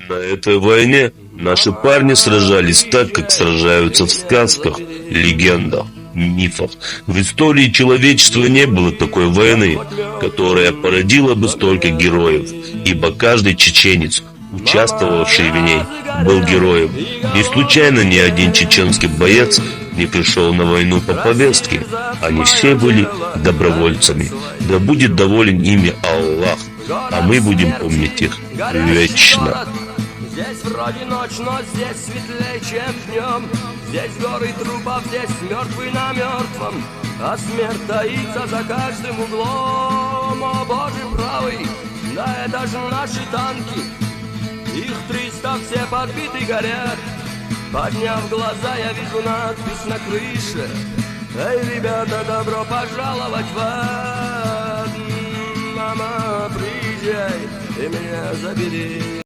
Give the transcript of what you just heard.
На этой войне наши парни сражались так, как сражаются в сказках, легендах, мифах. В истории человечества не было такой войны, которая породила бы столько героев, ибо каждый чеченец, участвовавший в ней, был героем. Не случайно ни один чеченский боец не пришел на войну по повестке. Они все были добровольцами. Да будет доволен ими Аллах, а мы будем помнить их вечно. Здесь вроде ночь, но здесь светлее, чем днем. Здесь горы трупов, здесь мертвый на мертвом, а смерть таится за каждым углом. О Боже правый, да это же наши танки. Их 300, все подбиты, горят. Подняв глаза, я вижу надпись на крыше: эй, ребята, добро пожаловать в ад. Мама, приезжай и меня забери.